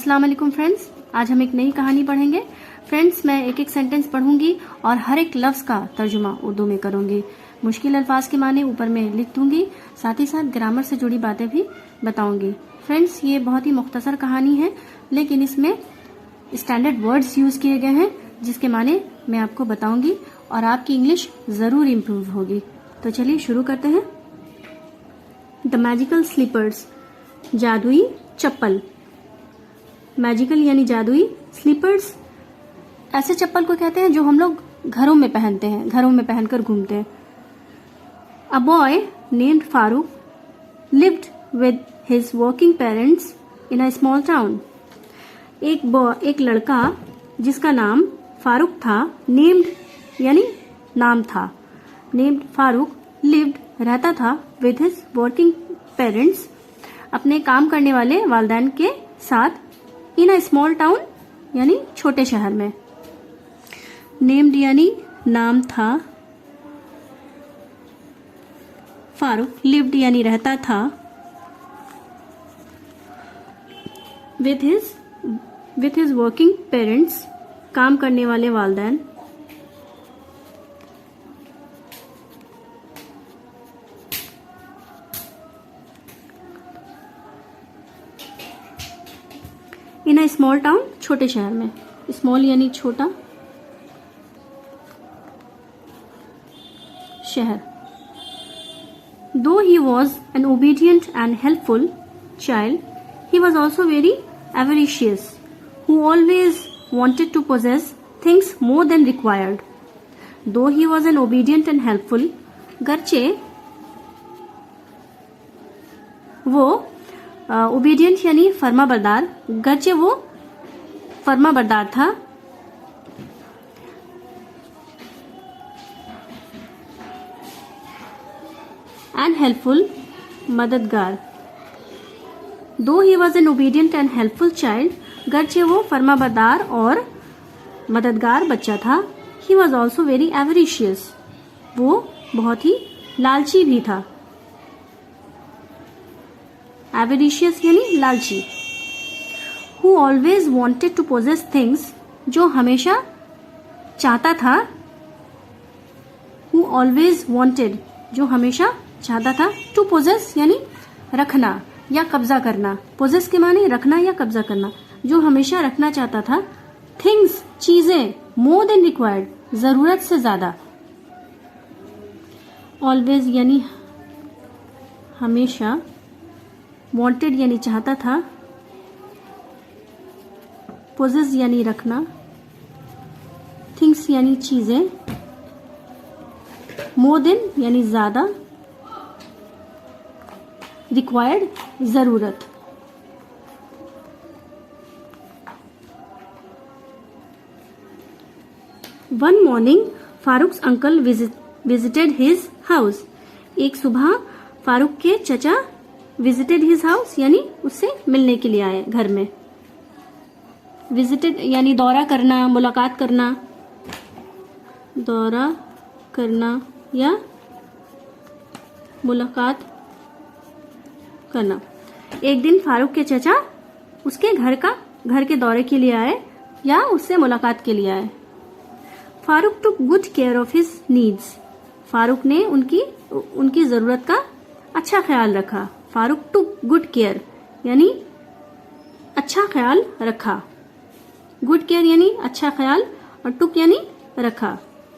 अस्सलाम वालेकुम फ्रेंड्स, आज हम एक नई कहानी पढ़ेंगे। फ्रेंड्स, मैं एक एक सेंटेंस पढ़ूंगी और हर एक लफ्ज का तर्जुमा उर्दू में करूंगी। मुश्किल अल्फाज के माने ऊपर में लिख दूंगी, साथ ही साथ ग्रामर से जुड़ी बातें भी बताऊंगी। फ्रेंड्स, ये बहुत ही मुख्तसर कहानी है, लेकिन इसमें स्टैंडर्ड वर्ड्स यूज किए गए हैं जिसके माने मैं आपको बताऊंगी और आपकी इंग्लिश जरूर इम्प्रूव होगी। तो चलिए शुरू करते हैं। द मैजिकल स्लीपर्स, जादुई चप्पल। मैजिकल यानी जादुई, स्लीपर्स ऐसे चप्पल को कहते हैं जो हम लोग घरों में पहनते हैं, घरों में पहनकर घूमते हैं। A boy named Farooq lived with his working parents in a small town. एक लड़का जिसका नाम फारूक था, नेम्ड यानी नाम था, नेम्ड फारूक, लिव्ड रहता था, विद हिज वर्किंग पेरेंट्स अपने काम करने वाले वालिदैन के साथ, इन अ स्मॉल टाउन यानी छोटे शहर में। नेम्ड यानी नाम था, फारूक, लिव्ड यानी रहता था, विथ हिज वर्किंग पेरेंट्स काम करने वाले वालिदैन, इन अ स्मॉल टाउन छोटे शहर में। स्मॉल यानी छोटा शहर। दो he was an obedient and helpful child, he was also very avaricious, who always wanted to possess things more than required. Though he was an obedient and helpful, गर्चे वो obedient यानी फर्माबरदार, गर्चे वो फर्माबरदार था, एंड हेल्पफुल मददगार। Though he was an obedient and helpful child, गर्चे वो फर्माबरदार और मददगार बच्चा था, he was also very avaricious, वो बहुत ही लालची भी था। एवरिशियस यानी लालची। Who always wanted to possess things, जो हमेशा चाहता था, हु ऑलवेज वॉन्टेड जो हमेशा चाहता था, टू पोजेस यानी रखना या कब्जा करना, पोजेस के माने रखना या कब्जा करना, जो हमेशा रखना चाहता था, थिंग्स चीजें, मोर देन रिक्वायर्ड जरूरत से ज्यादा, ऑलवेज यानी हमेशा, वांटेड यानी चाहता था, पोजेस यानी रखना, थिंग्स यानी चीजें, मोर देन यानी ज्यादा, रिक्वायर्ड जरूरत। One morning Farooq's uncle visited his house. एक सुबह फारूक के चचा विजिटेड हिज हाउस यानी उससे मिलने के लिए आए घर में। विजिटेड यानी दौरा करना, मुलाकात करना, दौरा करना या मुलाकात करना। एक दिन फारूक के चचा उसके घर के दौरे के लिए आए या उससे मुलाकात के लिए आए। Farooq took good care of his needs. Farooq ने उनकी जरूरत का अच्छा ख्याल रखा। फारूक टुक गुड केयर यानी अच्छा ख्याल रखा। गुड केयर यानी अच्छा ख्याल और टुक यानी रखा,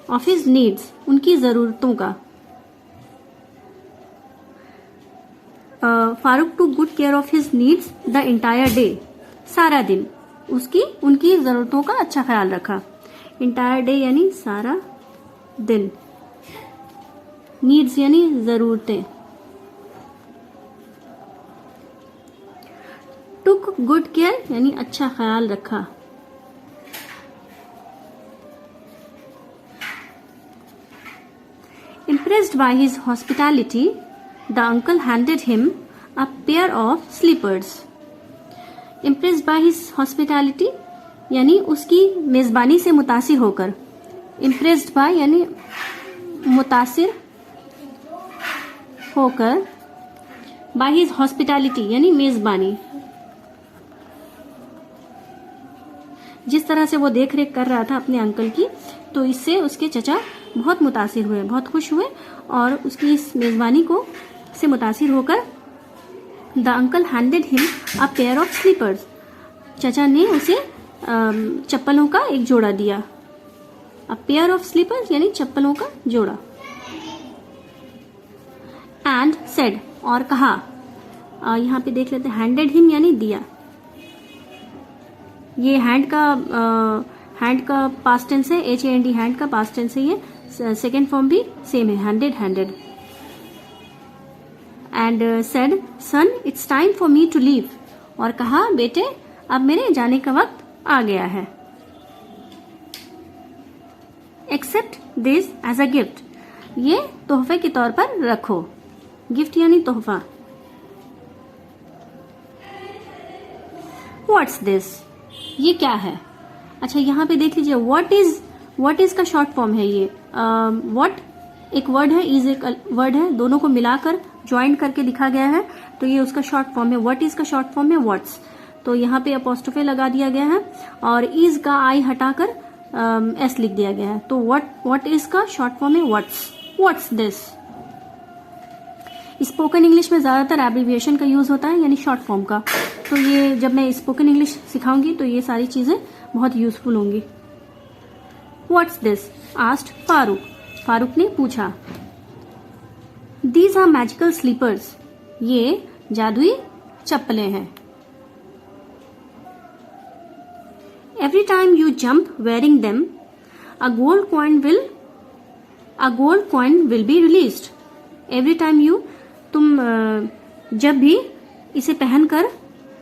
ऑफ हिज नीड्स उनकी जरूरतों का। Farooq took good care of his needs the entire day. सारा दिन उनकी जरूरतों का अच्छा ख्याल रखा। एंटायर डे यानी सारा दिन। नीड्स यानी जरूरतें। टुक गुड केयर यानी अच्छा ख्याल रखा। Impressed by his hospitality, the uncle handed him a pair of slippers. Impressed by his hospitality यानी उसकी मेजबानी से मुतासिर होकर। Impressed by यानी मुतासिर होकर, by his hospitality यानी मेजबानी। जिस तरह से वो देख रेख कर रहा था अपने अंकल की, तो इससे उसके चचा बहुत मुतासिर हुए, बहुत खुश हुए और उसकी इस मेजबानी को से मुतासिर होकर the uncle handed him a pair of slippers, चचा ने उसे चप्पलों का एक जोड़ा दिया। अ पेयर ऑफ स्लीपर्स यानी चप्पलों का जोड़ा। एंड सेड और कहा, यहाँ पे देख लेते हैं हैंडेड हिम यानी दिया। ये हैंड का पास्ट टेंस है, HAND हैंड का पास्ट टेंस है। ये सेकेंड फॉर्म भी सेम है, handed handed. And said son it's time for me to leave, और कहा बेटे अब मेरे जाने का वक्त आ गया है। Accept this as a gift, ये तोहफे के तौर पर रखो। गिफ्ट यानी तोहफा। व्हाट्स दिस, ये क्या है? अच्छा यहाँ पे देख लीजिए, व्हाट इज का शॉर्ट फॉर्म है ये। व्हाट एक वर्ड है, इज एक वर्ड है, दोनों को मिलाकर ज्वाइंट करके लिखा गया है, तो ये उसका शॉर्ट फॉर्म है। व्हाट इज का शॉर्ट फॉर्म है व्हाट्स, तो यहाँ पे अपोस्ट्रोफे लगा दिया गया है और इज का आई हटाकर एस लिख दिया गया है। तो व्हाट इज का शॉर्ट फॉर्म है व्हाट्स दिस। स्पोकन इंग्लिश में ज्यादातर एब्रिविएशन का यूज होता है, यानी शॉर्ट फॉर्म का। तो ये जब मैं स्पोकन इंग्लिश सिखाऊंगी तो ये सारी चीजें बहुत यूजफुल होंगी। What's this asked Farooq, Farooq ने पूछा। दीज आर मैजिकल स्लीपर्स, ये जादुई चप्पलें हैं। Every time you jump wearing them a gold coin will be released. Every time you, तुम जब भी इसे पहनकर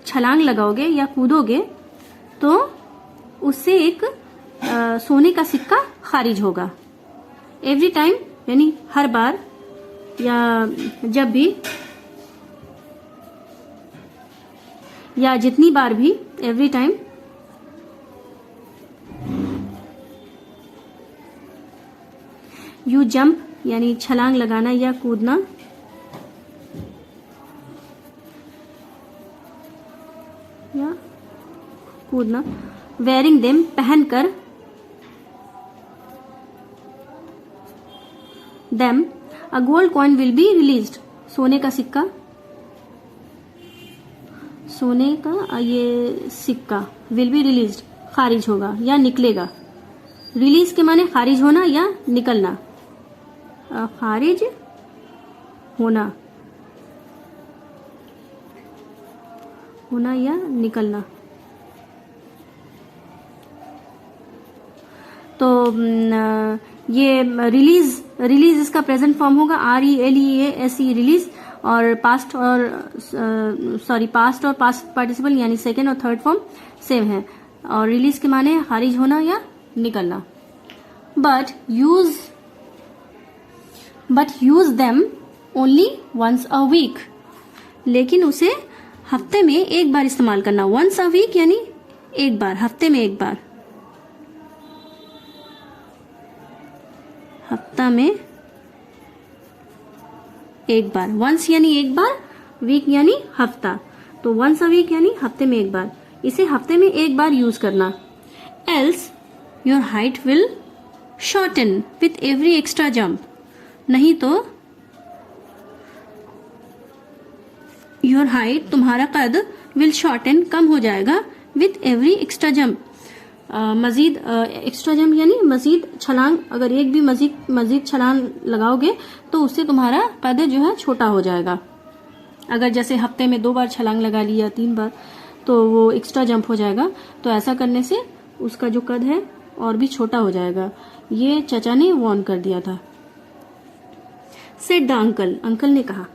छलांग लगाओगे या कूदोगे तो उससे एक सोने का सिक्का खारिज होगा। एवरी टाइम यानी हर बार या जब भी या जितनी बार भी, एवरी टाइम। यू जंप यानी छलांग लगाना या कूदना। या कूदना। वेयरिंग देम पहनकर। Them a gold coin will be released, सोने का सिक्का, सोने का ये सिक्का विल बी रिलीज्ड खारिज होगा या निकलेगा। रिलीज के माने खारिज होना या निकलना। खारिज होना या निकलना। तो ये रिलीज इसका प्रेजेंट फॉर्म होगा RELEASE रिलीज, और पास्ट और पास्ट पार्टिसिपल यानी सेकेंड और थर्ड फॉर्म सेम है, और रिलीज के माने खारिज होना या निकलना। But use them only once a week, लेकिन उसे हफ्ते में एक बार इस्तेमाल करना। वंस अ वीक यानी एक बार, हफ्ते में एक बार, हफ्ता में एक बार। वंस यानी एक बार, वीक यानी हफ्ता, तो वंस अ वीक यानी हफ्ते में एक बार, इसे हफ्ते में एक बार यूज करना। Else your height will shorten with every extra jump, नहीं तो योर हाइट तुम्हारा कद विल शॉर्टन कम हो जाएगा विथ एवरी एक्स्ट्रा जंप, मजीद एक्स्ट्रा जंप यानी मजीद छलांग, अगर एक भी मजीद छलांग लगाओगे तो उससे तुम्हारा कद जो है छोटा हो जाएगा। अगर जैसे हफ्ते में 2 बार छलांग लगा लिया, 3 बार, तो वो एक्स्ट्रा जंप हो जाएगा। तो ऐसा करने से उसका जो कद है और भी छोटा हो जाएगा। ये चचा ने वार्न कर दिया था। सेड द अंकल, अंकल ने कहा।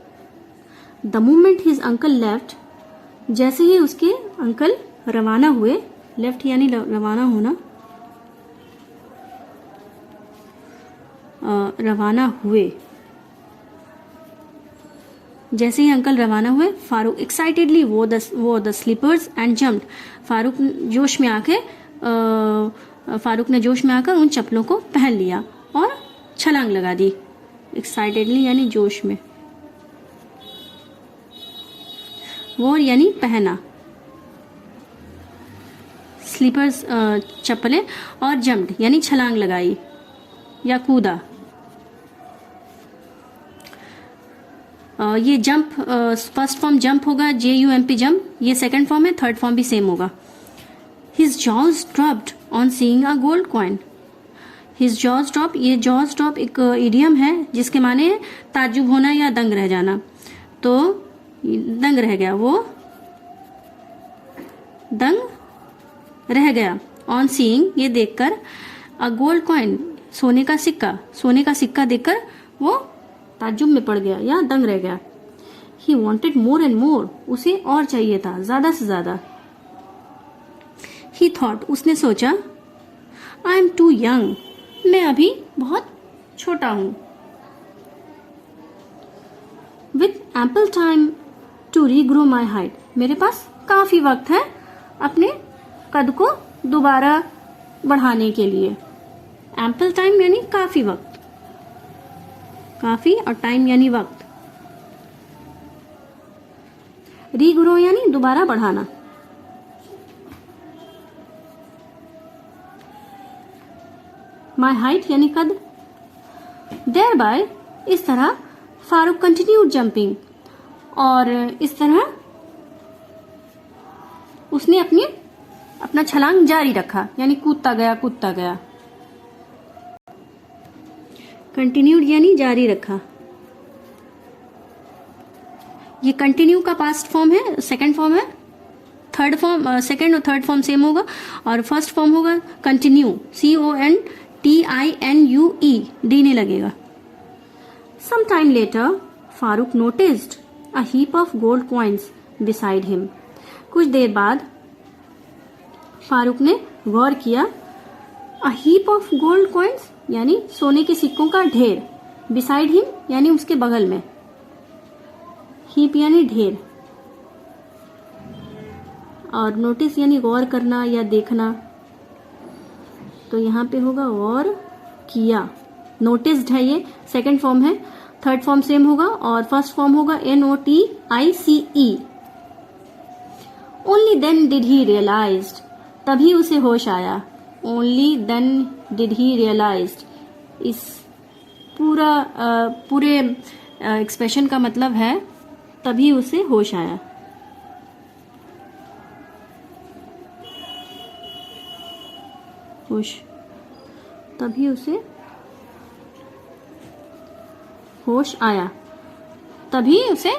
The moment his uncle left, जैसे ही उसके अंकल रवाना हुए, लेफ्ट यानी रवाना होना, रवाना हुए, जैसे ही अंकल रवाना हुए, Farooq excitedly wore the slippers and jumped, Farooq ने जोश में आकर उन चप्पलों को पहन लिया और छलांग लगा दी। एक्साइटेडली यानी जोश में, वोर यानी पहना, स्लीपर्स चप्पलें, और जम्प्ड यानी छलांग लगाई या कूदा। ये जंप फर्स्ट फॉर्म जंप होगा, JUMP जंप, ये सेकंड फॉर्म है, थर्ड फॉर्म भी सेम होगा। His jaws dropped on seeing a gold coin. His jaws dropped, ये jaws drop एक इडियम है जिसके माने ताज्जुब होना या दंग रह जाना। तो दंग रह गया, वो दंग रह गया। ऑन सीइंग ये देखकर, अ गोल्ड कॉइन सोने का सिक्का देखकर वो ताज्जुब में पड़ गया या दंग रह गया। He wanted more and more, उसे और चाहिए था, ज्यादा से ज्यादा। He thought, उसने सोचा, I am too young, मैं अभी बहुत छोटा हूं। With ample time to regrow my height, मेरे पास काफी वक्त है अपने कद को दोबारा बढ़ाने के लिए। Ample time यानी काफी वक्त, काफी और टाइम यानी वक्त। रीग्रो यानी दोबारा बढ़ाना। माई हाइट यानी कद। देयर बाय, इस तरह फारूक कंटिन्यूड जंपिंग, और इस तरह उसने अपना छलांग जारी रखा यानी कूदता गया। कंटिन्यूड यानी जारी रखा। ये कंटिन्यू का पास्ट फॉर्म है, सेकंड फॉर्म है, थर्ड फॉर्म, सेकंड और थर्ड फॉर्म सेम होगा, और फर्स्ट फॉर्म होगा कंटिन्यू, CONTINUE, डी नहीं लगेगा। Some time later Farooq noticed a heap of gold coins beside him, कुछ देर बाद फारूक ने गौर किया, a heap of gold coins यानी सोने के सिक्कों का ढेर, बिसाइड हिम यानी उसके बगल में, हीप यानी ढेर, और नोटिस यानी गौर करना या देखना, तो यहां पे होगा गौर किया। नोटिस्ड है, ये सेकंड फॉर्म है, थर्ड फॉर्म सेम होगा, और फर्स्ट फॉर्म होगा NOTICE। Only then did he realized, तभी उसे होश आया। Only then did he realized, इस पूरे एक्सप्रेशन का मतलब है तभी उसे होश आया। होश, तभी उसे होश आया, तभी उसे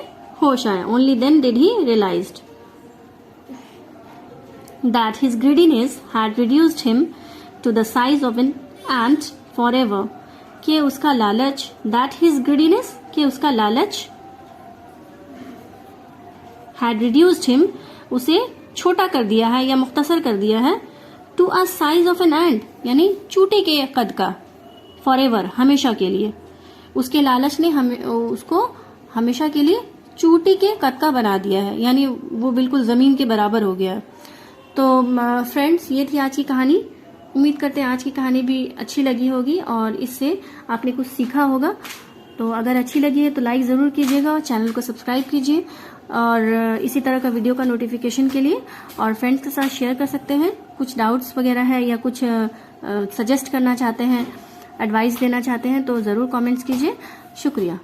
होश आया। Only then did he realized that his greediness had reduced him to the size of an ant forever, कि उसका लालच, that his greediness, कि उसका लालच, had reduced him, उसे छोटा कर दिया है या मुख्तसर कर दिया है, to a size of an ant, यानी चूटे के कद का, forever, हमेशा के लिए। उसके लालच ने उसको हमेशा के लिए चूटी के कद का बना दिया है, यानी वो बिल्कुल जमीन के बराबर हो गया। तो फ्रेंड्स, ये थी आज की कहानी। उम्मीद करते हैं आज की कहानी भी अच्छी लगी होगी और इससे आपने कुछ सीखा होगा। तो अगर अच्छी लगी है तो लाइक ज़रूर कीजिएगा और चैनल को सब्सक्राइब कीजिए, और इसी तरह का वीडियो का नोटिफिकेशन के लिए और फ्रेंड्स के साथ शेयर कर सकते हैं। कुछ डाउट्स वगैरह है या कुछ सजेस्ट करना चाहते हैं, एडवाइस देना चाहते हैं तो ज़रूर कमेंट्स कीजिए। शुक्रिया।